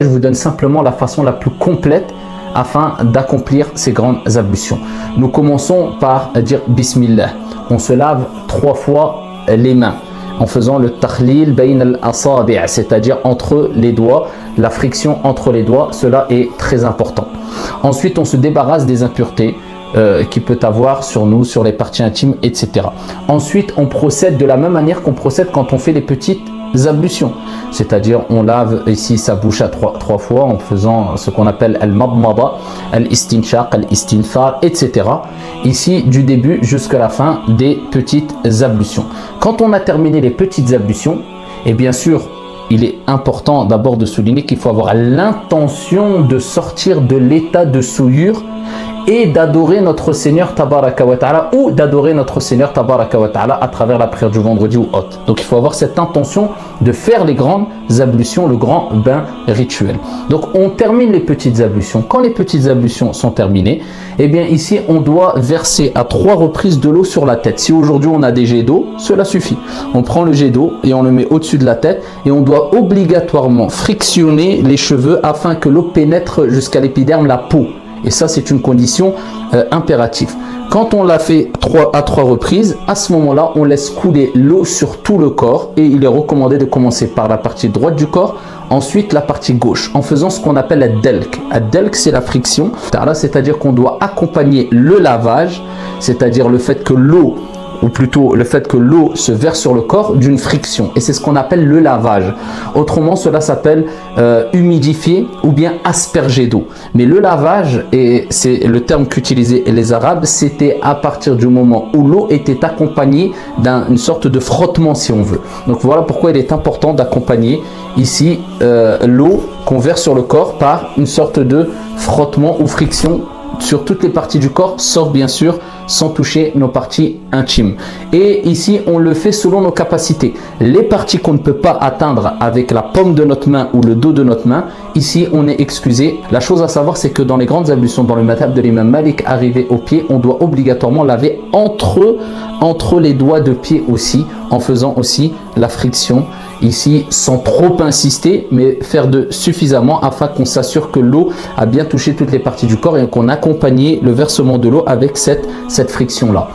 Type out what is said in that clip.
Je vous donne simplement la façon la plus complète afin d'accomplir ces grandes ablutions. Nous commençons par dire Bismillah. On se lave 3 fois les mains en faisant le takhlil bayn al-asabi', c'est-à-dire entre les doigts, la friction entre les doigts, cela est très important. Ensuite, on se débarrasse des impuretés qui peut avoir sur nous, sur les parties intimes, etc. Ensuite, on procède de la même manière qu'on procède quand on fait les petites ablutions, c'est-à-dire on lave ici sa bouche à trois fois en faisant ce qu'on appelle al-madmada, al-istinshaq, al-istinthar, etc. Ici du début jusqu'à la fin des petites ablutions. Quand on a terminé les petites ablutions, et bien sûr il est important d'abord de souligner qu'il faut avoir l'intention de sortir de l'état de souillure et d'adorer notre Seigneur Tabaraka wa Ta'ala, ou d'adorer notre Seigneur Tabaraka wa Ta'ala à travers la prière du vendredi ou autre. Donc il faut avoir cette intention de faire les grandes ablutions, le grand bain rituel. Donc on termine les petites ablutions. Quand les petites ablutions sont terminées, eh bien ici on doit verser à 3 reprises de l'eau sur la tête. Si aujourd'hui on a des jets d'eau, cela suffit. On prend le jet d'eau et on le met au-dessus de la tête et on doit obligatoirement frictionner les cheveux afin que l'eau pénètre jusqu'à l'épiderme, la peau. Et ça, c'est une condition impérative. Quand on l'a fait à 3 reprises, à ce moment-là, on laisse couler l'eau sur tout le corps. Et il est recommandé de commencer par la partie droite du corps, ensuite la partie gauche, en faisant ce qu'on appelle la delk. La delk, c'est la friction. C'est-à-dire qu'on doit accompagner le lavage, c'est-à-dire le fait que l'eau, ou plutôt le fait que l'eau se verse sur le corps, d'une friction. Et c'est ce qu'on appelle le lavage. Autrement, cela s'appelle humidifier ou bien asperger d'eau. Mais le lavage, et c'est le terme qu'utilisaient les Arabes, c'était à partir du moment où l'eau était accompagnée d'une sorte de frottement, si on veut. Donc voilà pourquoi il est important d'accompagner ici l'eau qu'on verse sur le corps par une sorte de frottement ou friction sur toutes les parties du corps, sauf bien sûr sans toucher nos parties intimes. Et ici, on le fait selon nos capacités. Les parties qu'on ne peut pas atteindre avec la paume de notre main ou le dos de notre main, ici, on est excusé. La chose à savoir, c'est que dans les grandes ablutions, dans le madhab de l'imam Malik, arrivé au pied, on doit obligatoirement laver entre les doigts de pied aussi, en faisant aussi la friction ici, sans trop insister, mais faire de suffisamment afin qu'on s'assure que l'eau a bien touché toutes les parties du corps et qu'on accompagne le versement de l'eau avec cette friction là.